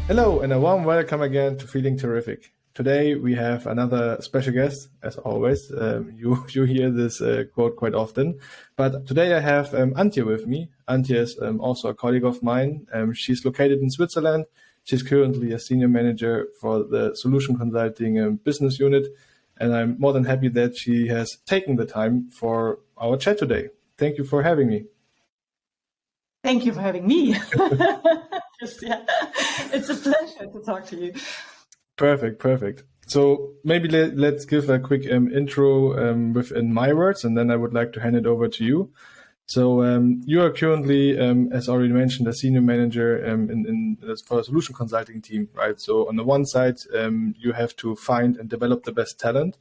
Hello and a warm welcome again to Feeling Terrific. Today we have another special guest, as always. You hear this quote quite often, but today I have Antje with me. Antje is also a colleague of mine. She's located in Switzerland. She's currently a senior manager for the solution consulting business unit, and I'm more than happy that she has taken the time for our chat today. Thank you for having me. Thank you for having me. It's a pleasure to talk to you. Perfect. So maybe let's give a quick intro within my words, and then I would like to hand it over to you. So you are currently, as already mentioned, a senior manager for a solution consulting team, right? So on the one side, you have to find and develop the best talent,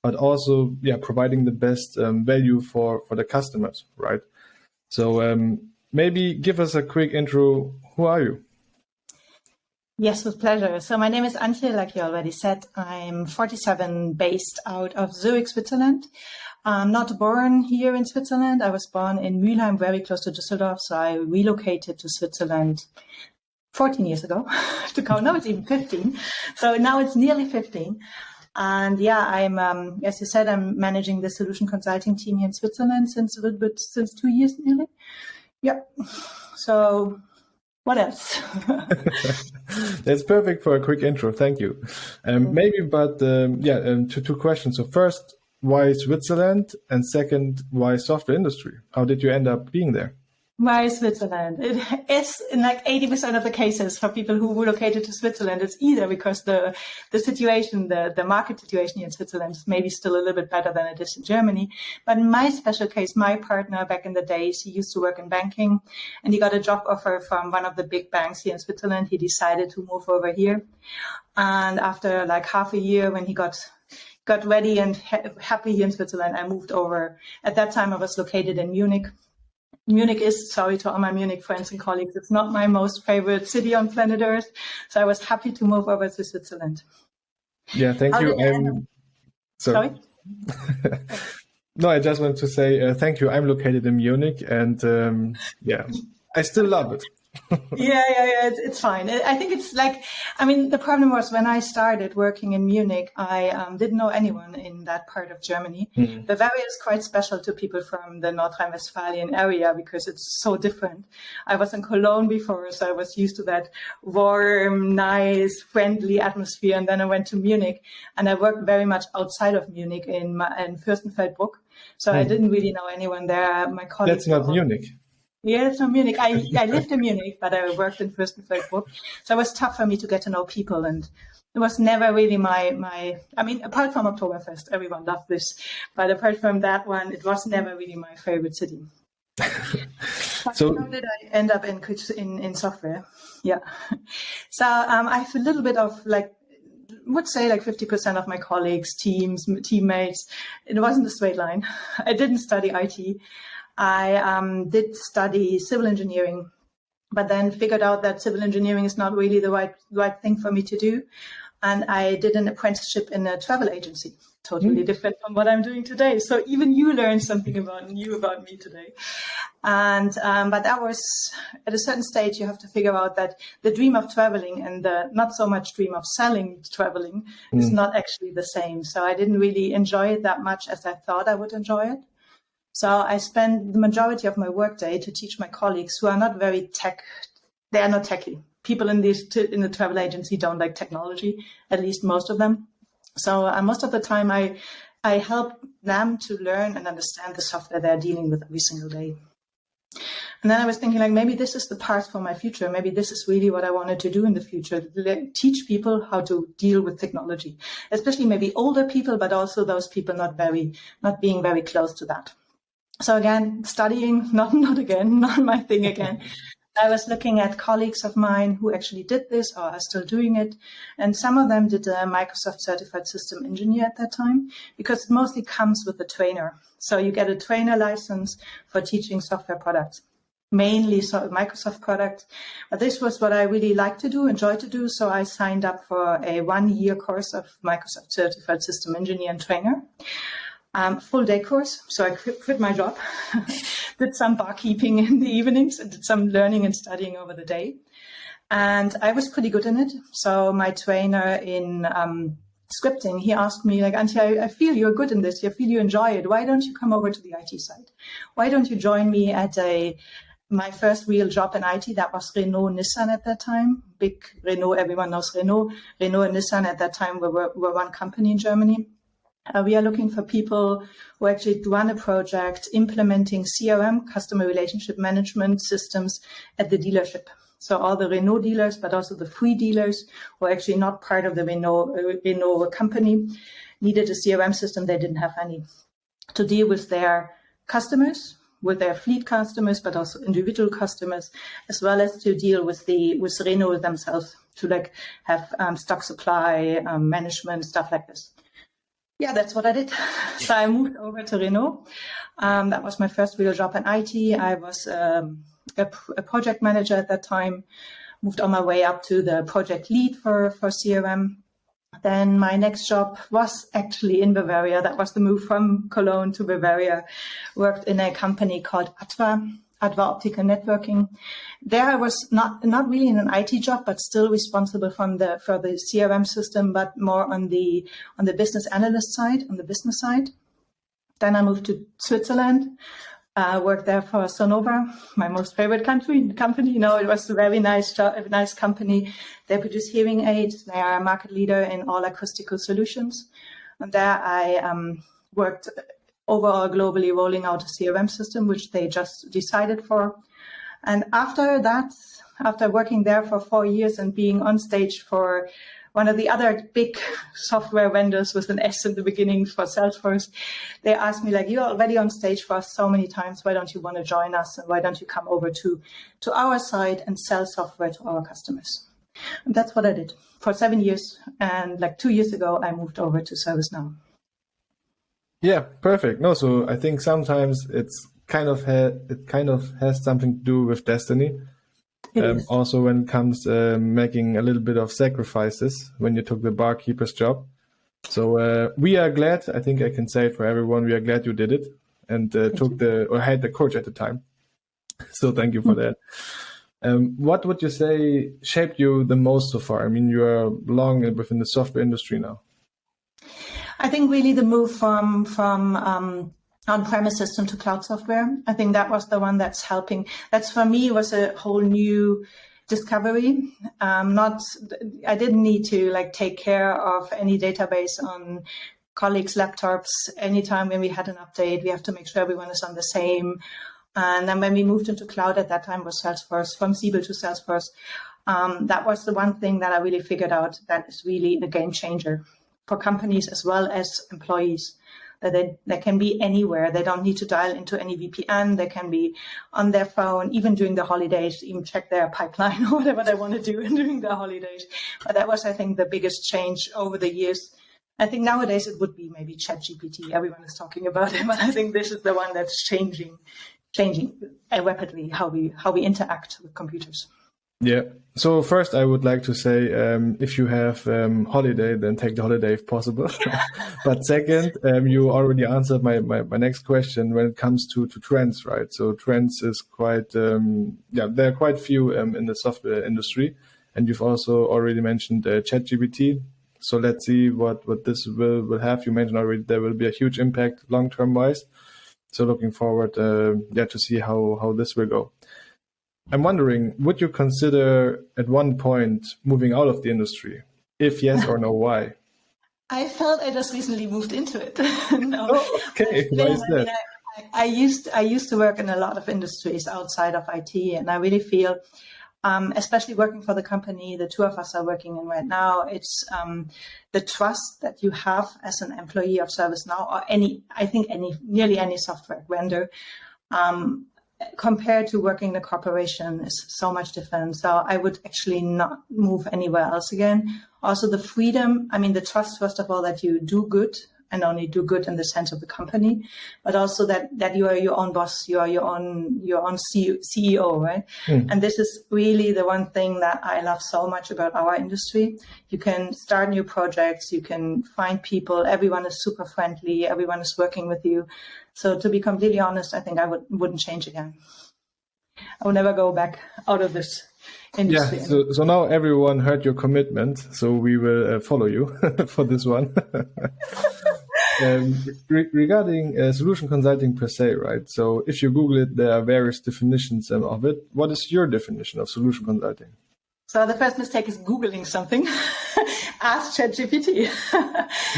but also, providing the best value for the customers, right? So maybe give us a quick intro. Who are you? Yes, with pleasure. So my name is Antje, like you already said. I'm 47, based out of Zurich, Switzerland. I'm not born here in Switzerland. I was born in Mülheim, very close to Düsseldorf. So I relocated to Switzerland 14 years ago. No, it's even 15. So now it's nearly 15. And I'm, as you said, I'm managing the solution consulting team here in Switzerland since 2 years nearly. Yeah. So what else? That's perfect for a quick intro. Thank you. Two questions. So first, why Switzerland? And second, why software industry? How did you end up being there? Why Switzerland? It is in like 80% of the cases for people who relocated to Switzerland. It's either because the situation, the market situation here in Switzerland is maybe still a little bit better than it is in Germany. But in my special case, my partner back in the days, he used to work in banking and he got a job offer from one of the big banks here in Switzerland. He decided to move over here. And after like half a year, when he got ready and happy here in Switzerland, I moved over. At that time, I was located in Munich. Munich is, sorry to all my Munich friends and colleagues, it's not my most favorite city on planet Earth. So I was happy to move over to Switzerland. Yeah, thank you. Sorry? No, I just wanted to say thank you. I'm located in Munich and I still love it. It's fine. I think it's like, the problem was when I started working in Munich, I didn't know anyone in that part of Germany. Mm-hmm. Bavaria is quite special to people from the North Rhine-Westphalian area because it's so different. I was in Cologne before, so I was used to that warm, nice, friendly atmosphere. And then I went to Munich and I worked very much outside of Munich in Fürstenfeldbruck. So I didn't really know anyone there. My colleagues. That's not Munich. Yeah, it's from Munich. I lived in Munich, but I worked in Fürstenfeldbruck. So it was tough for me to get to know people. And it was never really apart from Oktoberfest, everyone loved this. But apart from that one, it was never really my favorite city. So how did I end up in software? Yeah. So I have a little bit of would say 50% of my colleagues, teammates. It wasn't a straight line. I didn't study IT. I did study civil engineering, but then figured out that civil engineering is not really the right thing for me to do. And I did an apprenticeship in a travel agency, totally different from what I'm doing today. So even you learned something new about me today. And but that was at a certain stage, you have to figure out that the dream of traveling and the not so much dream of selling traveling is not actually the same. So I didn't really enjoy it that much as I thought I would enjoy it. So I spend the majority of my workday to teach my colleagues who are not very they are not techie. People in the travel agency don't like technology, at least most of them. So most of the time I help them to learn and understand the software they're dealing with every single day. And then I was thinking maybe this is the path for my future. Maybe this is really what I wanted to do in the future, teach people how to deal with technology, especially maybe older people, but also those people not being very close to that. So again, studying, not my thing again. I was looking at colleagues of mine who actually did this or are still doing it. And some of them did a Microsoft Certified System Engineer at that time, because it mostly comes with a trainer. So you get a trainer license for teaching software products, mainly Microsoft products. But this was what I really like to do, enjoy to do. So I signed up for a 1-year course of Microsoft Certified System Engineer and Trainer. Full day course. So I quit my job, did some barkeeping in the evenings and did some learning and studying over the day. And I was pretty good in it. So my trainer in scripting, he asked me, like, Antje, I feel you're good in this. I feel you enjoy it. Why don't you come over to the IT side? Why don't you join me at my first real job in IT? That was Renault Nissan at that time. Big Renault, everyone knows Renault. Renault and Nissan at that time were one company in Germany. We are looking for people who actually run a project implementing CRM, customer relationship management systems at the dealership. So all the Renault dealers, but also the free dealers who are actually not part of the Renault company, needed a CRM system. They didn't have any to deal with their customers, with their fleet customers, but also individual customers, as well as to deal with Renault themselves, to like have stock supply management, stuff like this. Yeah, that's what I did. So I moved over to Renault. That was my first real job in IT. I was a project manager at that time, moved on my way up to the project lead for CRM. Then my next job was actually in Bavaria. That was the move from Cologne to Bavaria. Worked in a company called Adva Optical Networking. There I was not really in an IT job, but still responsible for the CRM system, but more on the business analyst side, on the business side. Then I moved to Switzerland. Worked there for Sonova, my most favorite company. You know, it was a very nice job, a nice company. They produce hearing aids. They are a market leader in all acoustical solutions. And there I worked overall globally rolling out a CRM system, which they just decided for. And after that, after working there for 4 years and being on stage for one of the other big software vendors with an S in the beginning for Salesforce, they asked me, like, you're already on stage for us so many times. Why don't you want to join us? And why don't you come over to our side and sell software to our customers? And that's what I did for 7 years. And like 2 years ago, I moved over to ServiceNow. Yeah, perfect. No, so I think sometimes it kind of has something to do with destiny. Also, when it comes making a little bit of sacrifices when you took the barkeeper's job. So we are glad. I think I can say it for everyone. We are glad you did it and had the coach at the time. So thank you for that. What would you say shaped you the most so far? I mean, you are long within the software industry now. I think really the move from on-premise system to cloud software. I think that was the one that's helping. That's for me was a whole new discovery. I didn't need to like take care of any database on colleagues' laptops. Anytime when we had an update, we have to make sure everyone is on the same. And then when we moved into cloud at that time was Salesforce, from Siebel to Salesforce. That was the one thing that I really figured out that is really a game changer for companies as well as employees, that they can be anywhere. They don't need to dial into any VPN. They can be on their phone, even during the holidays, even check their pipeline or whatever they want to do during the holidays. But that was, I think, the biggest change over the years. I think nowadays it would be maybe ChatGPT. Everyone is talking about it, but I think this is the one that's changing rapidly how we interact with computers. Yeah. So first, I would like to say, if you have holiday, then take the holiday if possible. But second, you already answered my next question when it comes to trends, right? So trends is quite, there are quite few in the software industry, and you've also already mentioned ChatGPT. So let's see what this will have. You mentioned already there will be a huge impact long-term wise. So looking forward, to see how this will go. I'm wondering, would you consider at one point moving out of the industry? If yes or no, why? I felt I just recently moved into it. No. Oh, okay. Why is that? I used to work in a lot of industries outside of IT, and I really feel, especially working for the company the two of us are working in right now, it's the trust that you have as an employee of ServiceNow or nearly any software vendor. Compared to working in a corporation is so much different. So I would actually not move anywhere else again. Also the freedom, the trust, first of all, that you do good and only do good in the sense of the company, but also that you are your own boss, you are your own CEO, right? And this is really the one thing that I love so much about our industry. You can start new projects, you can find people, everyone is super friendly, everyone is working with you. So to be completely honest, I think I wouldn't change again. I will never go back out of this industry. Yeah, so now everyone heard your commitment, so we will follow you for this one. Regarding solution consulting per se, right? So if you Google it, there are various definitions of it. What is your definition of solution consulting? So the first mistake is Googling something. Ask ChatGPT.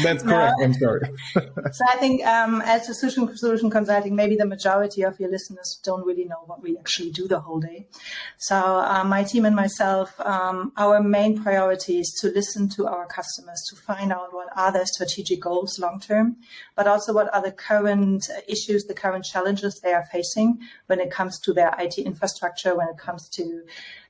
That's correct. I'm sorry. So I think as a solution consulting, maybe the majority of your listeners don't really know what we actually do the whole day. So my team and myself, our main priority is to listen to our customers, to find out what are their strategic goals long term, but also what are the current issues, the current challenges they are facing when it comes to their IT infrastructure, when it comes to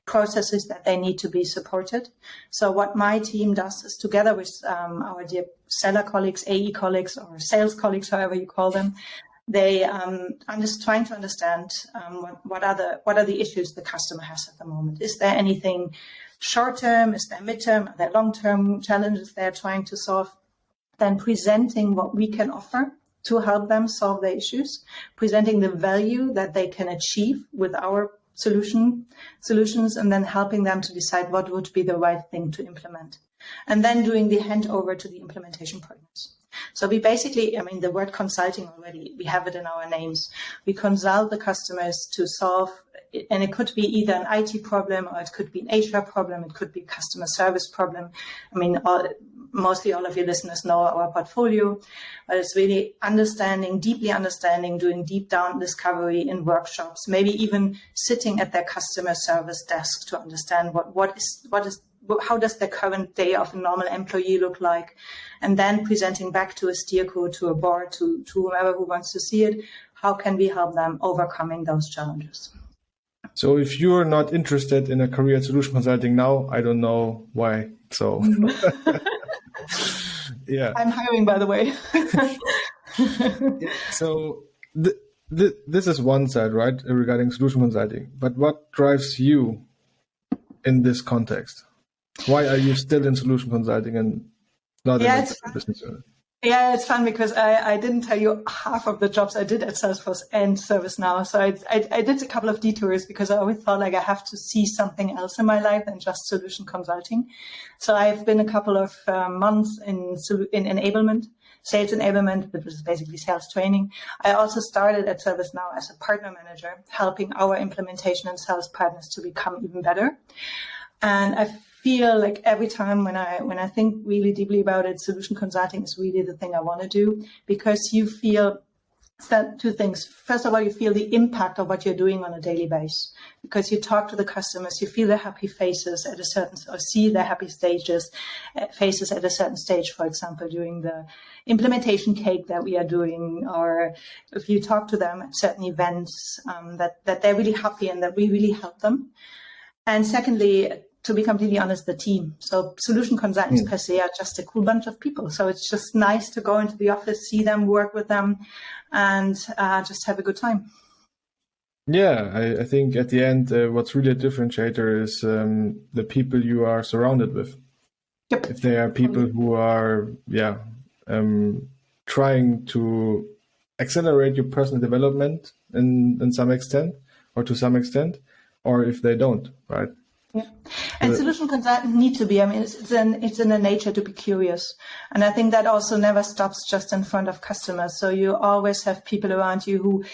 processes that they need to be supported. So what my team does is, together with our dear seller colleagues, AE colleagues, or sales colleagues, however you call them, they I'm just trying to understand what are the issues the customer has at the moment. Is there anything short term? Is there midterm? Are there long term challenges they're trying to solve? Then presenting what we can offer to help them solve their issues, presenting the value that they can achieve with our solutions, and then helping them to decide what would be the right thing to implement. And then doing the handover to the implementation partners. So we basically, I mean, the word consulting already, we have it in our names. We consult the customers to solve, and it could be either an IT problem, or it could be an HR problem, it could be a customer service problem. I mean, mostly all of your listeners know our portfolio, but it's really deeply understanding, doing deep down discovery in workshops, maybe even sitting at their customer service desk to understand how does the current day of a normal employee look like, and then presenting back to a steerco, to a board, to whoever who wants to see it. How can we help them overcoming those challenges? So if you're not interested in a career in solution consulting now, I don't know why. So yeah, I'm hiring, by the way. So this is one side, right, regarding solution consulting. But what drives you in this context? Why are you still in solution consulting and not in a business unit? Yeah, it's fun because I didn't tell you half of the jobs I did at Salesforce and ServiceNow. So I did a couple of detours because I always thought like I have to see something else in my life than just solution consulting. So I've been a couple of months in enablement, sales enablement, which is basically sales training. I also started at ServiceNow as a partner manager, helping our implementation and sales partners to become even better. And I feel like every time when I think really deeply about it, solution consulting is really the thing I want to do, because you feel two things. First of all, you feel the impact of what you're doing on a daily basis, because you talk to the customers, you feel their happy faces at a certain, or see their happy faces at a certain stage, for example, during the implementation cake that we are doing, or if you talk to them at certain events, that they're really happy and that we really help them. And secondly, to be completely honest, the team. So solution consultants per se are just a cool bunch of people. So it's just nice to go into the office, see them, work with them, and just have a good time. Yeah, I think at the end, what's really a differentiator is the people you are surrounded with. Yep. If they are people who are, trying to accelerate your personal development in some extent, or to some extent, or if they don't, right? Yeah. And solution consultants need to be, I mean, it's in the nature to be curious. And I think that also never stops just in front of customers. So you always have people around you who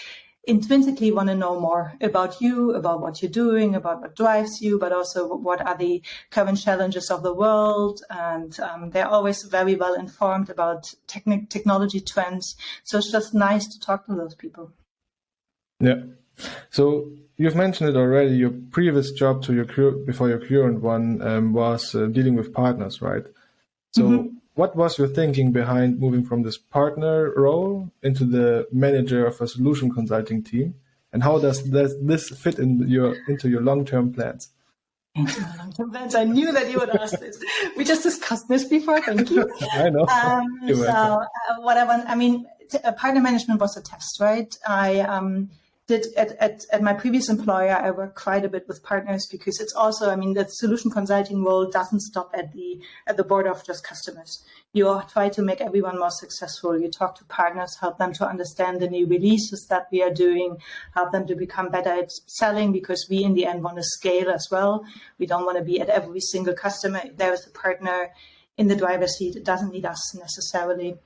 intrinsically want to know more about you, about what you're doing, about what drives you, but also what are the current challenges of the world. And they're always very well informed about technology trends. So it's just nice to talk to those people. Yeah. So you've mentioned it already. Your previous job before your current one was dealing with partners, right? So what was your thinking behind moving from this partner role into the manager of a solution consulting team? And how does this fit into your long-term plans? Into my long-term plans. I knew that you would ask this. We just discussed this before. Thank you. I know. What I want, I mean, partner management was a test, right? did at my previous employer, I worked quite a bit with partners because it's also, I mean, the solution consulting role doesn't stop at the border of just customers. You try to make everyone more successful. You talk to partners, help them to understand the new releases that we are doing, help them to become better at selling, because we in the end want to scale as well. We don't want to be at every single customer. If there is a partner in the driver's seat, it doesn't need us necessarily.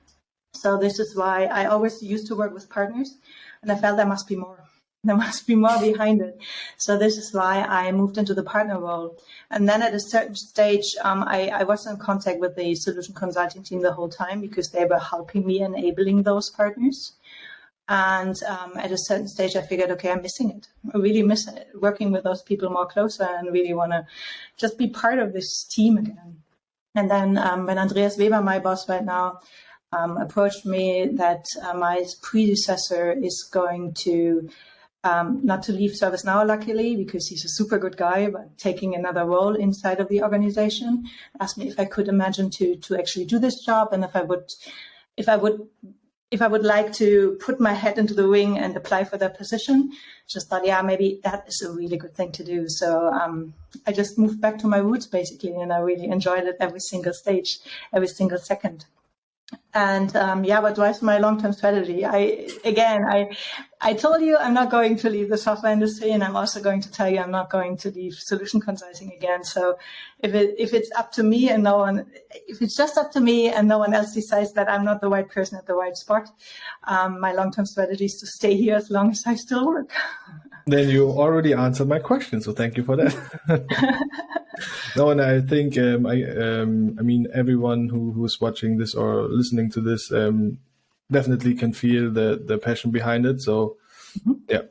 So this is why I always used to work with partners, and I felt there must be more. There must be more behind it. So this is why I moved into the partner role. And then at a certain stage, I was in contact with the solution consulting team the whole time because they were helping me enabling those partners. And at a certain stage, I figured, okay, I'm missing it. I really miss it, working with those people more closer, and really want to just be part of this team again. And then when Andreas Weber, my boss right now, approached me that my predecessor is going to not to leave ServiceNow, luckily, because he's a super good guy, but taking another role inside of the organization, asked me if I could imagine to actually do this job, and if I would like to put my head into the ring and apply for that position. Just thought, yeah, maybe that is a really good thing to do. So I just moved back to my roots, basically, and I really enjoyed it every single stage, every single second. And what drives my long-term strategy? I told you I'm not going to leave the software industry, and I'm also going to tell you I'm not going to leave solution consulting again. So if it's up to me and if it's just up to me and no one else decides that I'm not the right person at the right spot, my long-term strategy is to stay here as long as I still work. Then you already answered my question, so thank you for that. No, and I think I mean everyone who's watching this or listening to this definitely can feel the passion behind it. So yeah,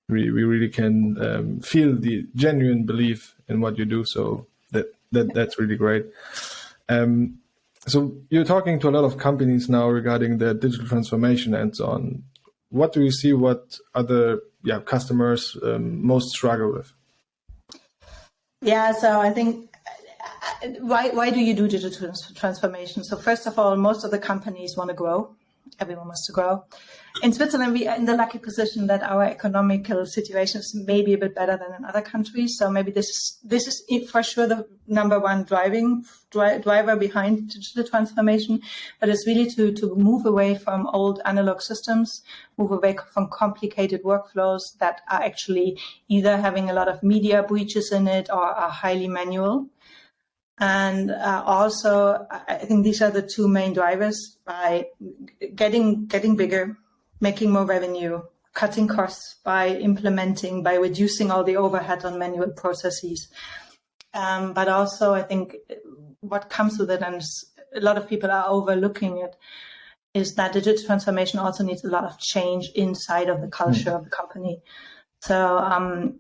we really can feel the genuine belief in what you do. So that's really great. So you're talking to a lot of companies now regarding their digital transformation and so on. What do you see? What other customers most struggle with? Yeah, so I think, why do you do digital transformation? So first of all, most of the companies want to grow. Everyone wants to grow. In Switzerland, we are in the lucky position that our economical situation is maybe a bit better than in other countries. So maybe this is for sure the number one driver behind digital transformation. But it's really to move away from old analog systems, move away from complicated workflows that are actually either having a lot of media breaches in it or are highly manual. And also, I think these are the two main drivers: by getting bigger, making more revenue, cutting costs by reducing all the overhead on manual processes. But also, I think what comes with it, and a lot of people are overlooking it, is that digital transformation also needs a lot of change inside of the culture of the company. So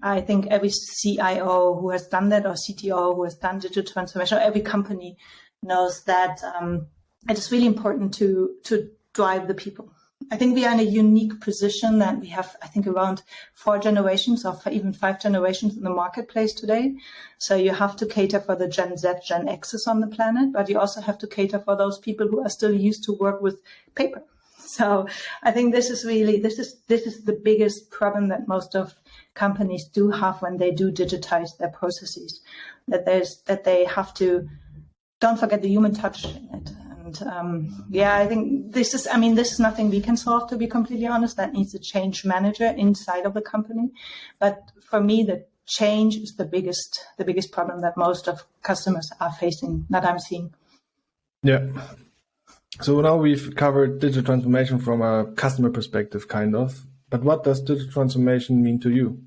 I think every CIO who has done that, or CTO who has done digital transformation, or every company knows that it is really important to drive the people. I think we are in a unique position that we have, I think, around 4 generations or even 5 generations in the marketplace today. So you have to cater for the Gen Z, Gen X's on the planet, but you also have to cater for those people who are still used to work with paper. So I think this is the biggest problem that most of companies do have when they do digitize their processes, that they have to, don't forget the human touch in it. And I think this is nothing we can solve, to be completely honest. That needs a change manager inside of the company. But for me, the change is the biggest problem that most of customers are facing, that I'm seeing. Yeah. So now we've covered digital transformation from a customer perspective, kind of. But what does digital transformation mean to you?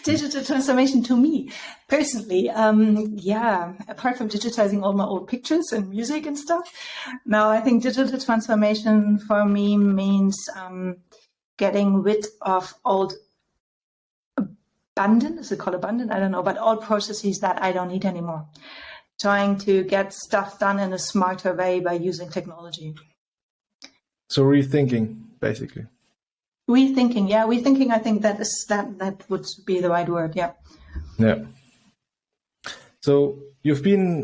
Digital transformation to me personally, apart from digitizing all my old pictures and music and stuff, now I think digital transformation for me means getting rid of old abundant, is it called abundant? I don't know, but old processes that I don't need anymore. Trying to get stuff done in a smarter way by using technology. So rethinking, basically. Rethinking. I think that would be the right word. Yeah. Yeah. So you've been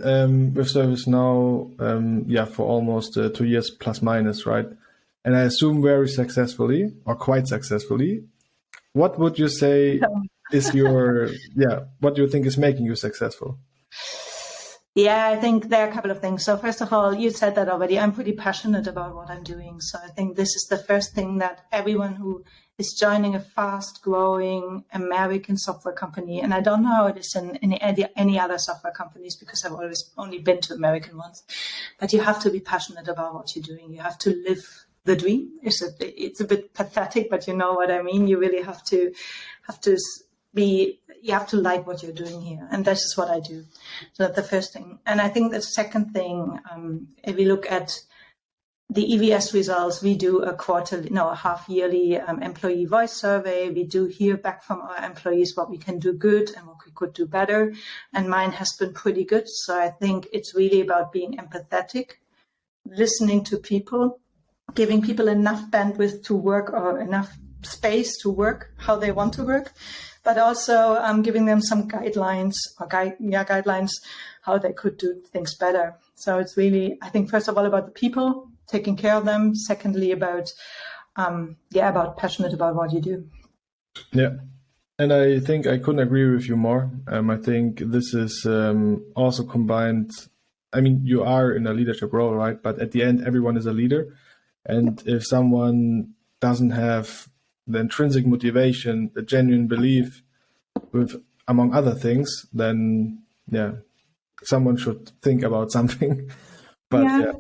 with ServiceNow, for almost 2 years plus minus, right? and I assume very successfully or quite successfully. What would you say is what do you think is making you successful? Yeah, I think there are a couple of things. So first of all, you said that already. I'm pretty passionate about what I'm doing. So I think this is the first thing that everyone who is joining a fast-growing American software company, and I don't know how it is in any other software companies because I've always only been to American ones, but you have to be passionate about what you're doing. You have to live the dream. It's a bit pathetic, but you know what I mean. You really have to you have to like what you're doing here. And this is what I do. So that's the first thing. And I think the second thing, if we look at the EVS results, we do a half-yearly employee voice survey. We do hear back from our employees what we can do good and what we could do better. And mine has been pretty good. So I think it's really about being empathetic, listening to people, giving people enough bandwidth to work or enough space to work how they want to work, but also giving them some guidelines how they could do things better. So it's really, I think, first of all, about the people, taking care of them. Secondly, about passionate about what you do. Yeah. And I think I couldn't agree with you more. I think this is also combined. I mean, you are in a leadership role, right? But at the end, everyone is a leader. And if someone doesn't have the intrinsic motivation, the genuine belief with, among other things, then someone should think about something. But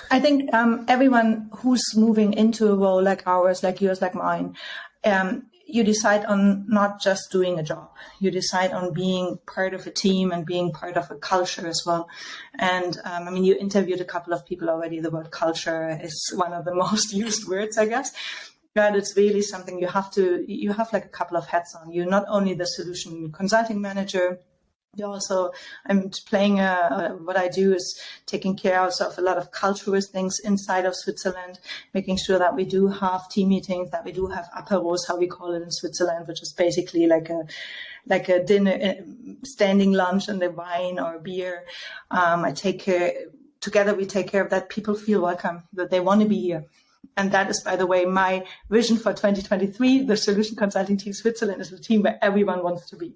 I think everyone who's moving into a role like ours, like yours, like mine, you decide on not just doing a job. You decide on being part of a team and being part of a culture as well. And you interviewed a couple of people already. The word culture is one of the most used words, I guess. But it's really something you have like a couple of hats on. You're not only the solution consulting manager, you also, I'm playing what I do is taking care of a lot of cultural things inside of Switzerland, making sure that we do have team meetings, that we do have aperos, how we call it in Switzerland, which is basically like a dinner, standing lunch and a wine or beer. We take care of that people feel welcome, that they want to be here. And that is, by the way, my vision for 2023. The Solution Consulting Team Switzerland is a team where everyone wants to be.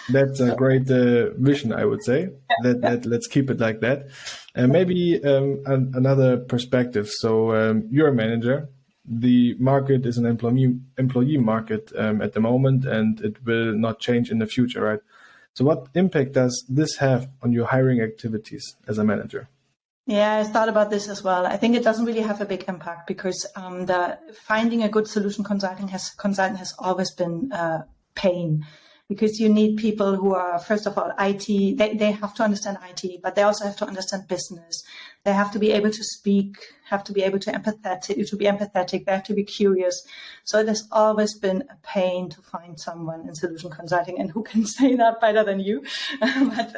That's a great vision, I would say. Let's keep it like that. And maybe another perspective. So you're a manager. The market is an employee market at the moment, and it will not change in the future, right? So what impact does this have on your hiring activities as a manager? Yeah, I thought about this as well. I think it doesn't really have a big impact because finding a good solution consultant has always been pain, because you need people who are, first of all, IT. They have to understand IT, but they also have to understand business. They have to be able to speak, have to be able to be empathetic. They have to be curious. So it has always been a pain to find someone in solution consulting, and who can say that better than you? But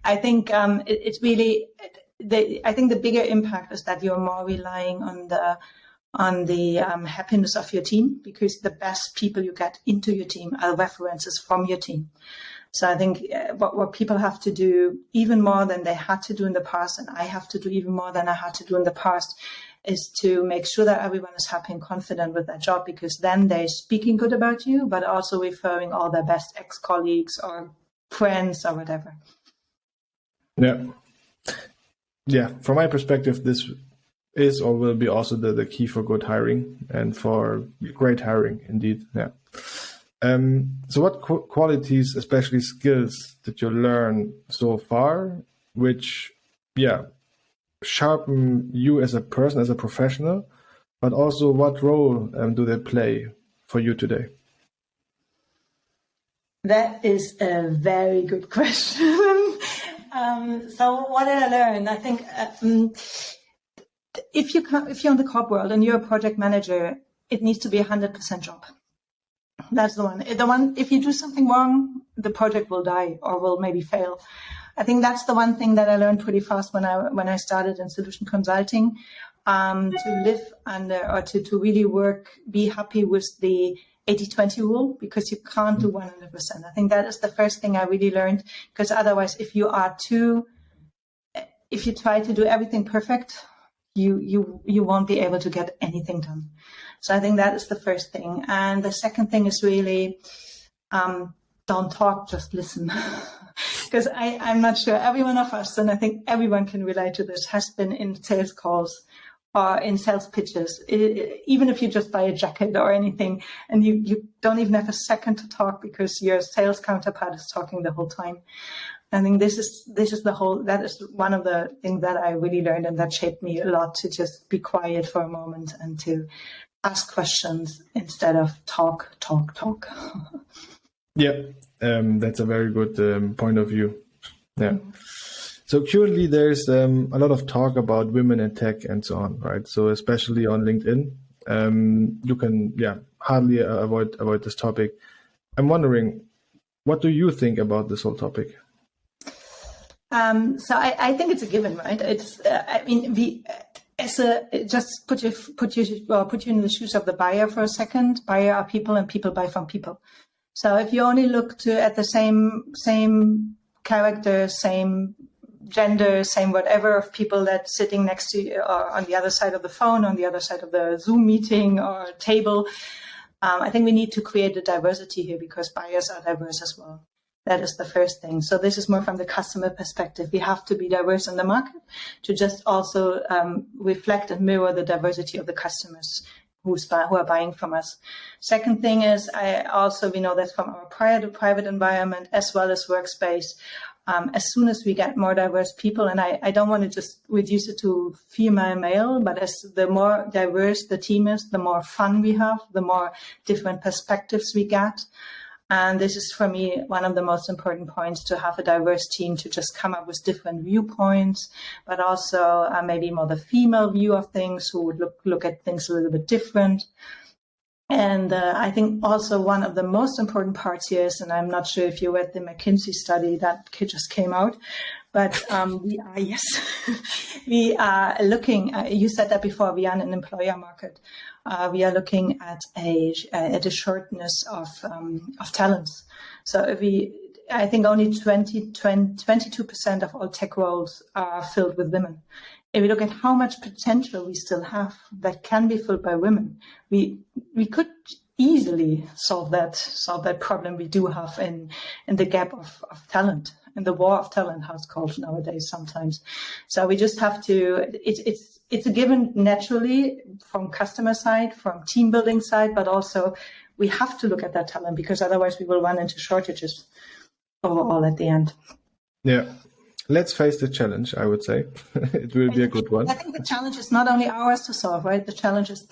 I think it's really. I think the bigger impact is that you're more relying on the happiness of your team, because the best people you get into your team are references from your team. So I think what people have to do even more than they had to do in the past, and I have to do even more than I had to do in the past, is to make sure that everyone is happy and confident with their job, because then they're speaking good about you, but also referring all their best ex-colleagues or friends or whatever. Yeah, from my perspective, this is or will be also the key for good hiring and for great hiring, indeed. Yeah. So what qualities, especially skills, did you learn so far, which, sharpen you as a person, as a professional, but also what role do they play for you today? That is a very good question. So what did I learn? I think if you're in the corp world and you're a project manager, it needs to be 100% job. That's the one. If you do something wrong, the project will die or will maybe fail. I think that's the one thing that I learned pretty fast when I started in solution consulting, to live under, or to really be happy with the 80-20 rule, because you can't do 100%. I think that is the first thing I really learned, because otherwise, if you try to do everything perfect, you won't be able to get anything done. So I think that is the first thing. And the second thing is really, don't talk, just listen. Because I'm not sure every one of us, and I think everyone can relate to this, has been in sales calls or in sales pitches, even if you just buy a jacket or anything, and you don't even have a second to talk because your sales counterpart is talking the whole time. I think that is one of the things that I really learned and that shaped me a lot, to just be quiet for a moment and to ask questions instead of talk. Yeah, that's a very good point of view. Yeah. So currently there's a lot of talk about women in tech and so on, right? So especially on LinkedIn, you can hardly avoid this topic. I'm wondering, what do you think about this whole topic? So I think it's a given, right? It's just put you in the shoes of the buyer for a second. Buyer are people, and people buy from people. So if you only look at the same character, same gender, same whatever of people that's sitting next to you or on the other side of the phone, on the other side of the Zoom meeting or table, I think we need to create a diversity here, because buyers are diverse as well. That is the first thing. So this is more from the customer perspective. We have to be diverse in the market to just also reflect and mirror the diversity of the customers who are buying from us. Second thing is, we know that from our private environment as well as workspace, as soon as we get more diverse people, and I don't want to just reduce it to female, male, but as the more diverse the team is, the more fun we have, the more different perspectives we get. And this is, for me, one of the most important points, to have a diverse team, to just come up with different viewpoints, but also maybe more the female view of things, who would look at things a little bit different. And I think also one of the most important parts here is, and I'm not sure if you read the McKinsey study that just came out, but we are looking, you said that before, we are in an employer market. We are looking at a shortness of talents. So I think only 22% of all tech roles are filled with women. If we look at how much potential we still have that can be filled by women, we could easily solve that problem we do have in the gap of talent, in the war of talent, how it's called nowadays sometimes. So we just have to, it's a given naturally from customer side, from team building side, but also we have to look at that talent, because otherwise we will run into shortages overall at the end. Yeah. Let's face the challenge, I would say. It will be a good one. I think the challenge is not only ours to solve, right? The challenge is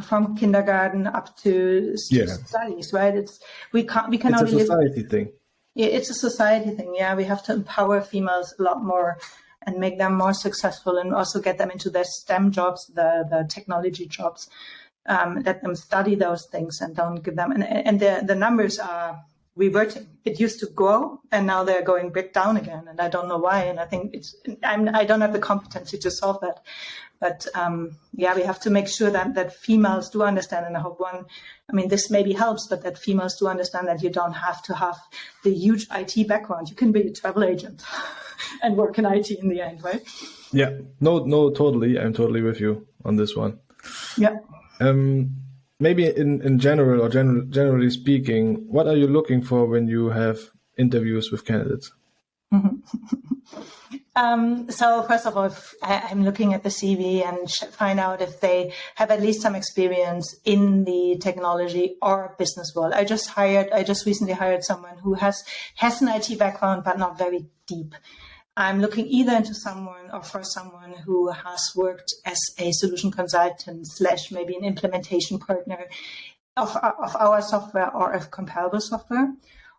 from kindergarten up to studies, right? We can it's only. It's a society thing. Yeah, it's a society thing. Yeah, we have to empower females a lot more and make them more successful, and also get them into their STEM jobs, the technology jobs. Let them study those things and don't give them. And the numbers are reverting. It used to grow, and now they're going back down again, and I don't know why. And I think I don't have the competency to solve that, but we have to make sure that females do understand. And I hope this maybe helps, but that females do understand that you don't have to have the huge IT background. You can be a travel agent and work in IT in the end, right? Yeah, no, totally. I'm totally with you on this one. Yeah. Maybe in general, or generally speaking, what are you looking for when you have interviews with candidates? So first of all, I'm looking at the CV and find out if they have at least some experience in the technology or business world. I just recently hired someone who has an IT background, but not very deep. I'm looking either into someone who has worked as a solution consultant / maybe an implementation partner of our software or of comparable software,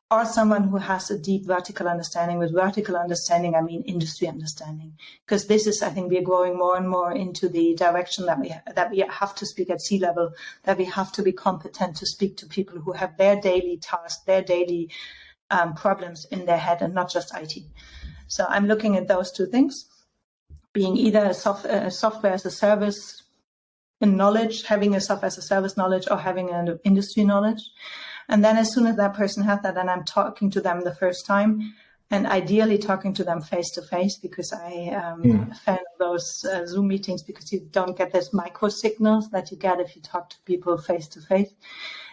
or someone who has a deep vertical understanding. With vertical understanding, I mean industry understanding, because this is, I think, we are growing more and more into the direction that we have to speak at C-level, that we have to be competent to speak to people who have their daily tasks, their daily problems in their head, and not just IT. So I'm looking at those two things, being either a software as a service in knowledge, having a software as a service knowledge, or having an industry knowledge. And then as soon as that person has that, and I'm talking to them the first time, and ideally talking to them face to face, because I am a fan of those Zoom meetings, because you don't get those micro signals that you get if you talk to people face to face.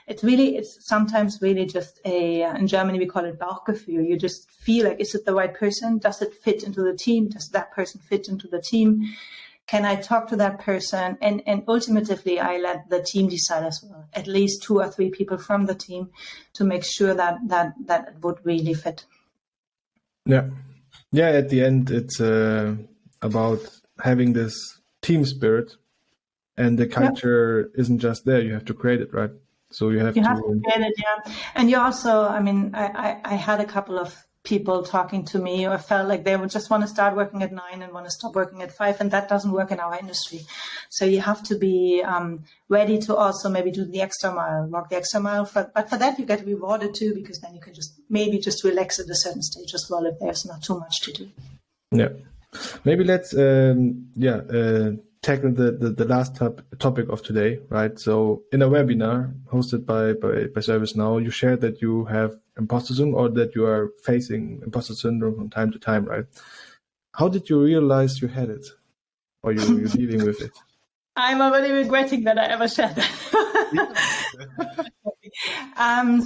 It's sometimes really just in Germany we call it Bauchgefühl. You just feel like, is it the right person? Does it fit into the team? Does that person fit into the team? Can I talk to that person? And ultimately, I let the team decide as well, at least 2 or 3 people from the team, to make sure that it would really fit. Yeah. At the end, it's about having this team spirit, and the culture isn't just there. You have to create it, right? So you have to create it, yeah. And you also, I mean, I had a couple of people talking to me or felt like they would just want to start working at 9 and want to stop working at 5, and that doesn't work in our industry. So you have to be ready to also maybe do the extra mile, walk the extra mile. But for that you get rewarded too, because then you can just relax at a certain stage as well if there's not too much to do. Yeah, maybe let's tackle the last topic of today, right? So in a webinar hosted by ServiceNow, you shared that you have imposter syndrome, or that you are facing imposter syndrome from time to time, right? How did you realize you had it, or you're dealing with it? I'm already regretting that I ever shared that.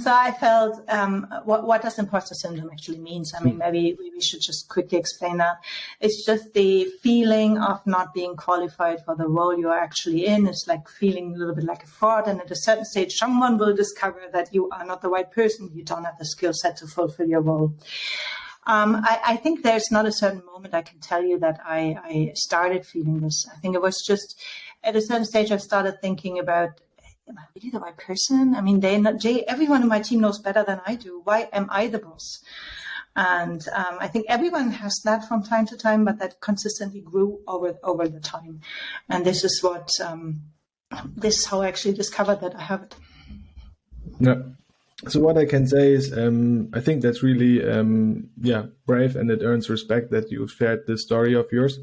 So I felt, what does imposter syndrome actually mean? I mean, maybe we should just quickly explain that. It's just the feeling of not being qualified for the role you are actually in. It's like feeling a little bit like a fraud. And at a certain stage, someone will discover that you are not the right person. You don't have the skill set to fulfill your role. I think there's not a certain moment I can tell you that I started feeling this. I think it was just at a certain stage I started thinking about, am I really the right person? I mean, everyone in my team knows better than I do. Why am I the boss? And I think everyone has that from time to time, but that consistently grew over the time. And this is how I actually discovered that I have it. Yeah. So what I can say is, I think that's really, brave, and it earns respect that you shared this story of yours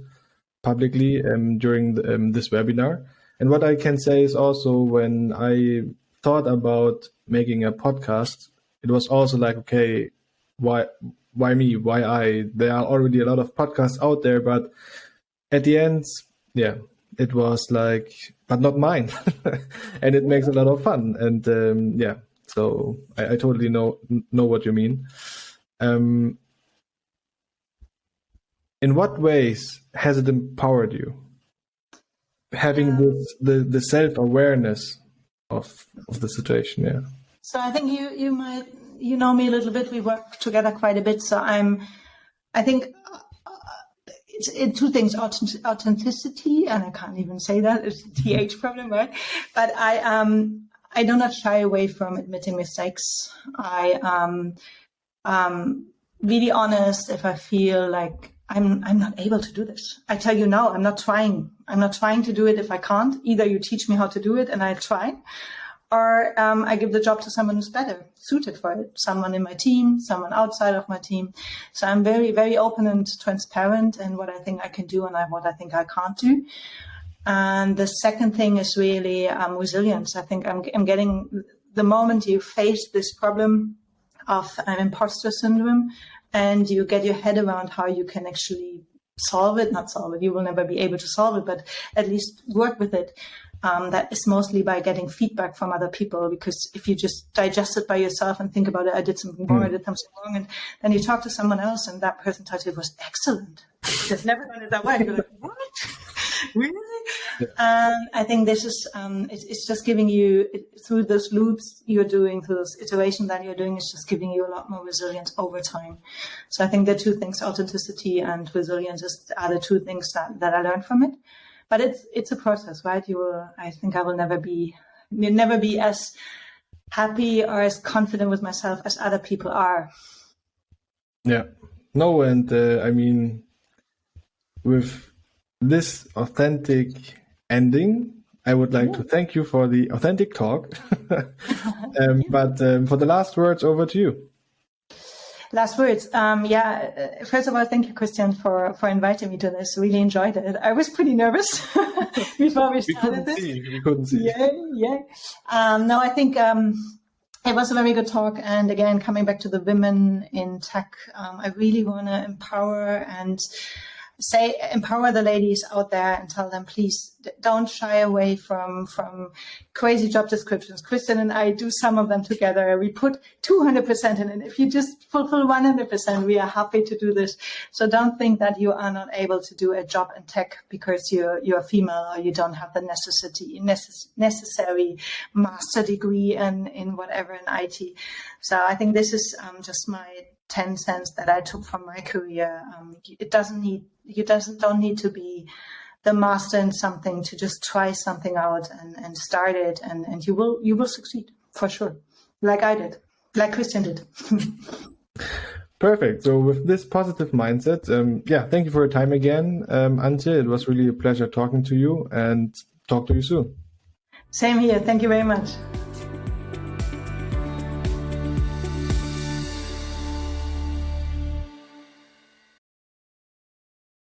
publicly during this webinar. And what I can say is also, when I thought about making a podcast, it was also like, okay, why me? Why I? There are already a lot of podcasts out there, but at the end, it was like, but not mine. And it makes a lot of fun. And so I totally know what you mean. In what ways has it empowered you, having the self-awareness of the situation? Yeah. So I think you know me a little bit. We work together quite a bit. So I think it's 2 things: authenticity, and I can't even say that, it's a TH problem, right? But I do not shy away from admitting mistakes. I am really honest if I feel like I'm not able to do this. I tell you now, I'm not trying. I'm not trying to do it if I can't. Either you teach me how to do it and I try, or I give the job to someone who's better suited for it, someone in my team, someone outside of my team. So I'm very, very open and transparent in what I think I can do and what I think I can't do. And the second thing is really resilience. I think I'm getting, the moment you face this problem of an imposter syndrome and you get your head around how you can actually not solve it, you will never be able to solve it, but at least work with it. That is mostly by getting feedback from other people, because if you just digest it by yourself and think about it, I did something wrong, and then you talk to someone else and that person tells you it was excellent. They've never done it that way. You're like, what? Really? Yeah. I think this is, it's just giving you, through those loops you're doing, through those iterations that you're doing, it's just giving you a lot more resilience over time. So I think the 2 things, authenticity and resilience, are the 2 things that I learned from it. But it's a process, right? I think I will never be as happy or as confident with myself as other people are. Yeah. No, and I mean, with this authentic ending, I would like to thank you for the authentic talk. But for the last words, over to you. Last words. First of all, thank you, Christian, for inviting me to this. Really enjoyed it. I was pretty nervous before we started this. We couldn't see. Yeah. No, I think It was a very good talk. And again, coming back to the women in tech, I really want to empower the ladies out there and tell them, please don't shy away from crazy job descriptions. Kristen and I do some of them together. We put 200% in, and if you just fulfill 100%, we are happy to do this. So don't think that you are not able to do a job in tech because you're female or you don't have the necessary master degree in whatever in IT. So I think this is just my 10 cents that I took from my career. You don't need to be the master in something to just try something out and start it, and you will succeed for sure, like I did, like Christian did. Perfect. So with this positive mindset, thank you for your time again, Antje. It was really a pleasure talking to you, and talk to you soon. Same here. Thank you very much.